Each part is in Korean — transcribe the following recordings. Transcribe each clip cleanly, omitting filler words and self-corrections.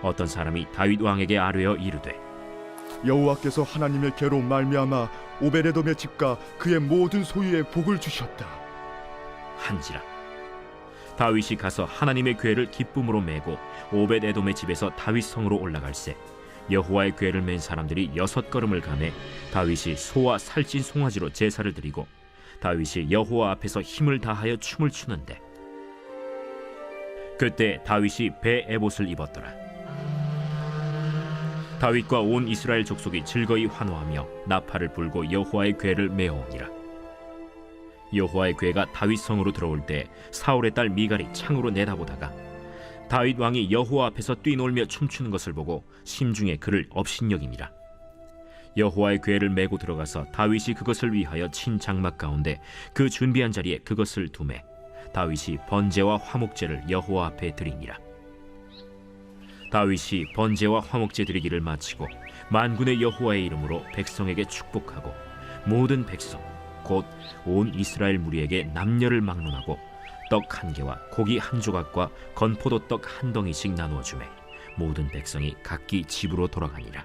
어떤 사람이 다윗 왕에게 아뢰어 이르되 여호와께서 하나님의 계로 말미암아 오베데돔의 집과 그의 모든 소유에 복을 주셨다 한지라. 다윗이 가서 하나님의 궤를 기쁨으로 메고 오벳에돔의 집에서 다윗 성으로 올라갈새 여호와의 궤를 맨 사람들이 6걸음을 가매 다윗이 소와 살찐 송아지로 제사를 드리고 다윗이 여호와 앞에서 힘을 다하여 춤을 추는데 그때 다윗이 배 에봇을 입었더라. 다윗과 온 이스라엘 족속이 즐거이 환호하며 나팔을 불고 여호와의 궤를 메어오니라. 여호와의 궤가 다윗 성으로 들어올 때 사울의 딸 미갈이 창으로 내다보다가 다윗 왕이 여호와 앞에서 뛰놀며 춤추는 것을 보고 심중에 그를 업신여기니라. 여호와의 궤를 메고 들어가서 다윗이 그것을 위하여 친 장막 가운데 그 준비한 자리에 그것을 두매 다윗이 번제와 화목제를 여호와 앞에 드리니라. 다윗이 번제와 화목제 드리기를 마치고 만군의 여호와의 이름으로 백성에게 축복하고 모든 백성 곧 온 이스라엘 무리에게 남녀를 막론하고 떡 한 개와 고기 한 조각과 건포도 떡 한 덩이씩 나누어 주매 모든 백성이 각기 집으로 돌아가니라.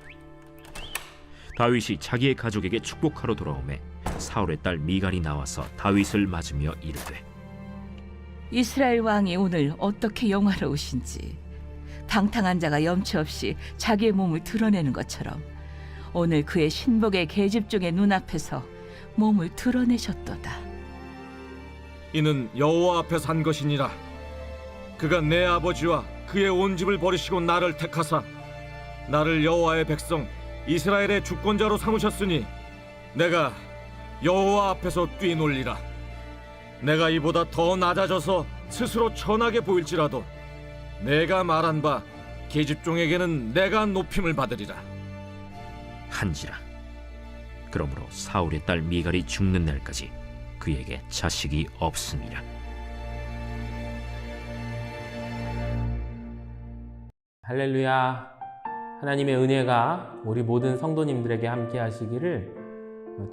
다윗이 자기의 가족에게 축복하러 돌아오매 사울의 딸 미갈이 나와서 다윗을 맞으며 이르되 이스라엘 왕이 오늘 어떻게 영화로우신지 방탕한 자가 염치 없이 자기의 몸을 드러내는 것처럼 오늘 그의 신복의 계집종의 눈앞에서 몸을 드러내셨도다. 이는 여호와 앞에 산 것이니라. 그가 내 아버지와 그의 온 집을 버리시고 나를 택하사 나를 여호와의 백성 이스라엘의 주권자로 삼으셨으니 내가 여호와 앞에서 뛰놀리라. 내가 이보다 더 낮아져서 스스로 천하게 보일지라도 내가 말한 바 계집종에게는 내가 높임을 받으리라. 한지라. 그러므로 사울의 딸 미갈이 죽는 날까지 그에게 자식이 없음이라. 할렐루야. 하나님의 은혜가 우리 모든 성도님들에게 함께 하시기를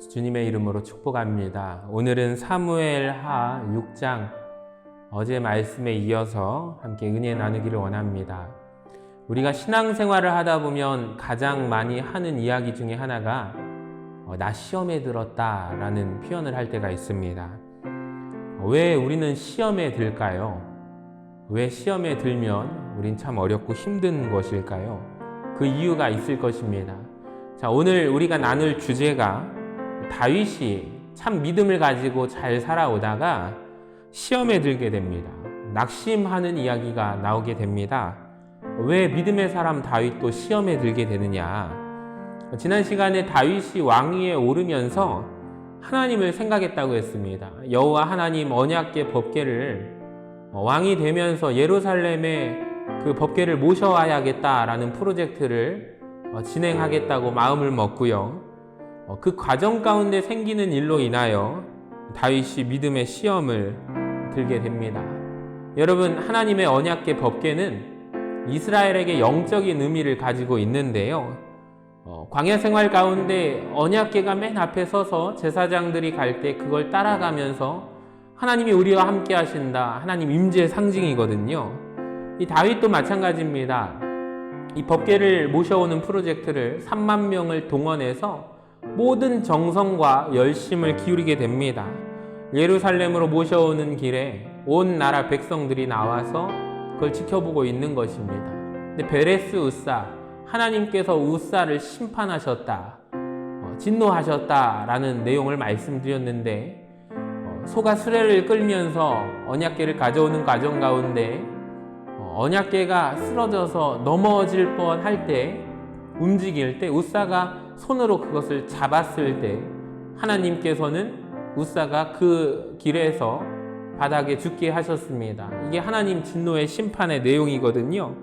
주님의 이름으로 축복합니다. 오늘은 사무엘하 6장 어제 말씀에 이어서 함께 은혜 나누기를 원합니다. 우리가 신앙생활을 하다 보면 가장 많이 하는 이야기 중에 하나가 나 시험에 들었다 라는 표현을 할 때가 있습니다. 왜 우리는 시험에 들까요? 왜 시험에 들면 우린 참 어렵고 힘든 것일까요? 그 이유가 있을 것입니다. 자, 오늘 우리가 나눌 주제가 다윗이 참 믿음을 가지고 잘 살아오다가 시험에 들게 됩니다. 낙심하는 이야기가 나오게 됩니다. 왜 믿음의 사람 다윗도 시험에 들게 되느냐? 지난 시간에 다윗이 왕위에 오르면서 하나님을 생각했다고 했습니다. 여호와 하나님 언약궤 법궤를 왕이 되면서 예루살렘에 그 법궤를 모셔와야겠다라는 프로젝트를 진행하겠다고 마음을 먹고요. 그 과정 가운데 생기는 일로 인하여 다윗이 믿음의 시험을 들게 됩니다. 여러분, 하나님의 언약궤 법궤는 이스라엘에게 영적인 의미를 가지고 있는데요. 광야 생활 가운데 언약궤가 맨 앞에 서서 제사장들이 갈 때 그걸 따라가면서 하나님이 우리와 함께 하신다, 하나님 임재의 상징이거든요. 이 다윗도 마찬가지입니다. 이 법궤를 모셔오는 프로젝트를 3만 명을 동원해서 모든 정성과 열심을 기울이게 됩니다. 예루살렘으로 모셔오는 길에 온 나라 백성들이 나와서 그걸 지켜보고 있는 것입니다. 근데 베레스 우사, 하나님께서 우사를 심판하셨다, 진노하셨다라는 내용을 말씀드렸는데 소가 수레를 끌면서 언약궤를 가져오는 과정 가운데 언약궤가 쓰러져서 넘어질 뻔할 때, 움직일 때 우사가 손으로 그것을 잡았을 때 하나님께서는 우사가 그 길에서 바닥에 죽게 하셨습니다. 이게 하나님 진노의 심판의 내용이거든요.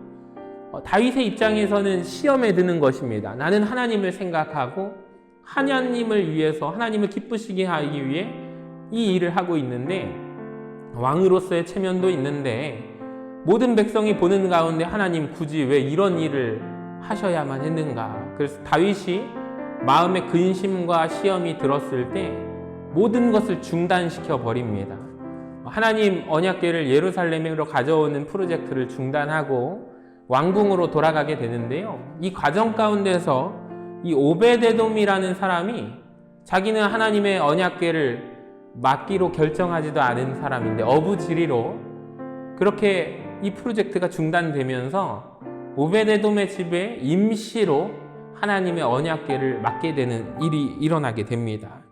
다윗의 입장에서는 시험에 드는 것입니다. 나는 하나님을 생각하고 하나님을 위해서, 하나님을 기쁘시게 하기 위해 이 일을 하고 있는데 왕으로서의 체면도 있는데 모든 백성이 보는 가운데 하나님 굳이 왜 이런 일을 하셔야만 했는가? 그래서 다윗이 마음에 근심과 시험이 들었을 때 모든 것을 중단시켜 버립니다. 하나님 언약궤를 예루살렘으로 가져오는 프로젝트를 중단하고 왕궁으로 돌아가게 되는데요. 이 과정 가운데서 이 오베데돔이라는 사람이 자기는 하나님의 언약궤를 맡기로 결정하지도 않은 사람인데 어부지리로 그렇게 이 프로젝트가 중단되면서 오베데돔의 집에 임시로 하나님의 언약궤를 맡게 되는 일이 일어나게 됩니다.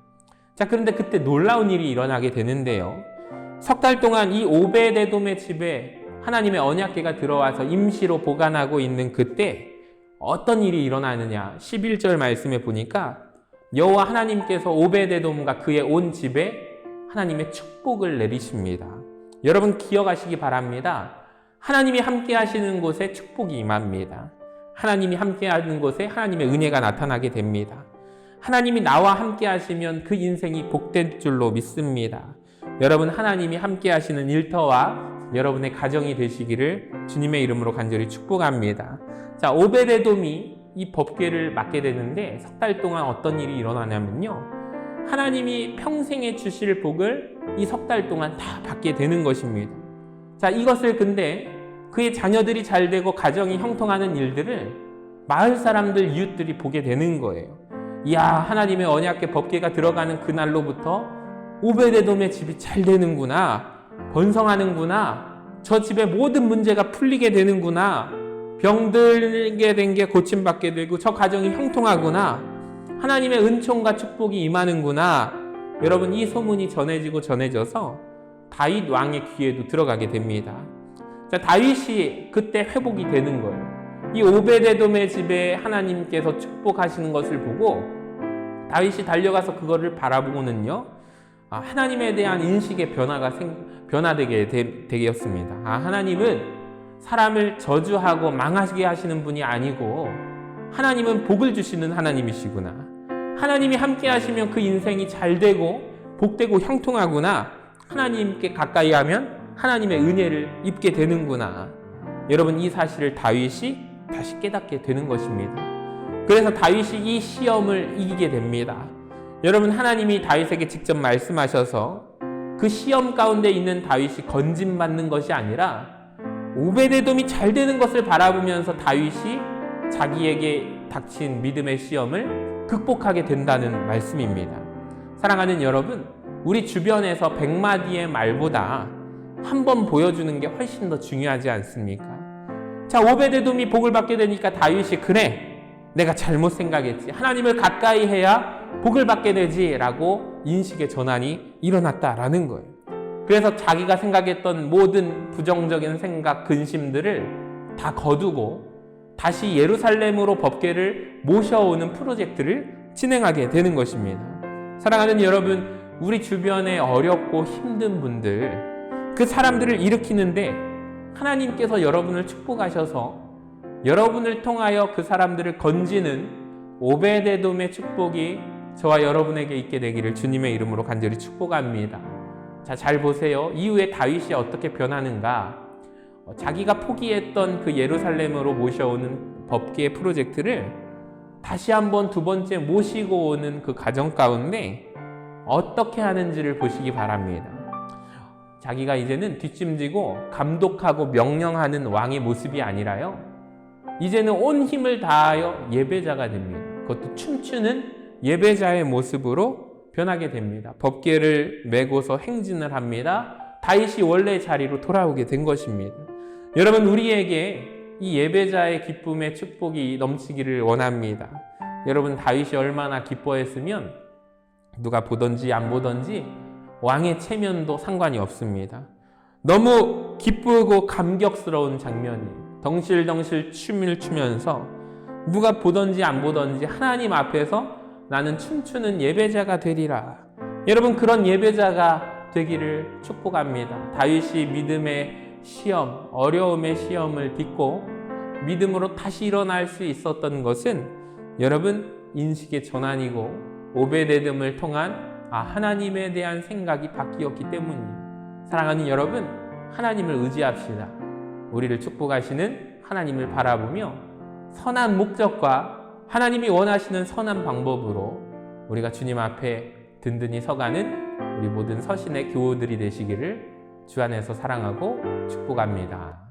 자, 그런데 그때 놀라운 일이 일어나게 되는데요. 석 달 동안 이 오베데돔의 집에 하나님의 언약궤가 들어와서 임시로 보관하고 있는 그때 어떤 일이 일어나느냐. 11절 말씀에 보니까 여호와 하나님께서 오베데돔과 그의 온 집에 하나님의 축복을 내리십니다. 여러분 기억하시기 바랍니다. 하나님이 함께 하시는 곳에 축복이 임합니다. 하나님이 함께 하는 곳에 하나님의 은혜가 나타나게 됩니다. 하나님이 나와 함께 하시면 그 인생이 복된 줄로 믿습니다. 여러분 하나님이 함께 하시는 일터와 여러분의 가정이 되시기를 주님의 이름으로 간절히 축복합니다. 자, 오베데돔이 이 법궤를 맡게 되는데 석 달 동안 어떤 일이 일어나냐면요. 하나님이 평생에 주실 복을 이 석 달 동안 다 받게 되는 것입니다. 자, 이것을 근데 그의 자녀들이 잘 되고 가정이 형통하는 일들을 마을 사람들, 이웃들이 보게 되는 거예요. 이야, 하나님의 언약궤 법궤가 들어가는 그날로부터 오베데돔의 집이 잘 되는구나, 번성하는구나, 저 집의 모든 문제가 풀리게 되는구나, 병들게 된 게 고침받게 되고 저 가정이 형통하구나, 하나님의 은총과 축복이 임하는구나. 여러분 이 소문이 전해져서 다윗 왕의 귀에도 들어가게 됩니다. 자, 다윗이 그때 회복이 되는 거예요. 이 오베데돔의 집에 하나님께서 축복하시는 것을 보고 다윗이 달려가서 그거를 바라보고는요, 하나님에 대한 인식의 변화되게 되었습니다. 하나님은 사람을 저주하고 망하게 하시는 분이 아니고 하나님은 복을 주시는 하나님이시구나. 하나님이 함께 하시면 그 인생이 잘 되고 복되고 형통하구나. 하나님께 가까이 하면 하나님의 은혜를 입게 되는구나. 여러분 이 사실을 다윗이 다시 깨닫게 되는 것입니다. 그래서 다윗이 이 시험을 이기게 됩니다. 여러분 하나님이 다윗에게 직접 말씀하셔서 그 시험 가운데 있는 다윗이 건짐받는 것이 아니라 오베데돔이 잘 되는 것을 바라보면서 다윗이 자기에게 닥친 믿음의 시험을 극복하게 된다는 말씀입니다. 사랑하는 여러분, 우리 주변에서 100마디의 말보다 한 번 보여주는 게 훨씬 더 중요하지 않습니까? 자, 오베데돔이 복을 받게 되니까 다윗이 그래, 내가 잘못 생각했지. 하나님을 가까이 해야 복을 받게 되지 라고 인식의 전환이 일어났다라는 거예요. 그래서 자기가 생각했던 모든 부정적인 생각, 근심들을 다 거두고 다시 예루살렘으로 법궤를 모셔오는 프로젝트를 진행하게 되는 것입니다. 사랑하는 여러분, 우리 주변에 어렵고 힘든 분들, 그 사람들을 일으키는데 하나님께서 여러분을 축복하셔서 여러분을 통하여 그 사람들을 건지는 오베데돔의 축복이 저와 여러분에게 있게 되기를 주님의 이름으로 간절히 축복합니다. 자, 잘 보세요. 이후에 다윗이 어떻게 변하는가? 자기가 포기했던 그 예루살렘으로 모셔오는 법궤 프로젝트를 다시 한번 두 번째 모시고 오는 그 과정 가운데 어떻게 하는지를 보시기 바랍니다. 자기가 이제는 뒷짐지고 감독하고 명령하는 왕의 모습이 아니라요, 이제는 온 힘을 다하여 예배자가 됩니다. 그것도 춤추는 예배자의 모습으로 변하게 됩니다. 법궤를 메고서 행진을 합니다. 다윗이 원래 자리로 돌아오게 된 것입니다. 여러분, 우리에게 이 예배자의 기쁨의 축복이 넘치기를 원합니다. 여러분, 다윗이 얼마나 기뻐했으면 누가 보든지 안 보든지 왕의 체면도 상관이 없습니다. 너무 기쁘고 감격스러운 장면이에요. 덩실덩실 춤을 추면서 누가 보든지 안 보든지 하나님 앞에서 나는 춤추는 예배자가 되리라. 여러분, 그런 예배자가 되기를 축복합니다. 다윗이 믿음의 시험, 어려움의 시험을 딛고 믿음으로 다시 일어날 수 있었던 것은 여러분 인식의 전환이고 오베데돔을 통한 하나님에 대한 생각이 바뀌었기 때문이에요. 사랑하는 여러분, 하나님을 의지합시다. 우리를 축복하시는 하나님을 바라보며 선한 목적과 하나님이 원하시는 선한 방법으로 우리가 주님 앞에 든든히 서가는 우리 모든 서신의 교우들이 되시기를 주 안에서 사랑하고 축복합니다.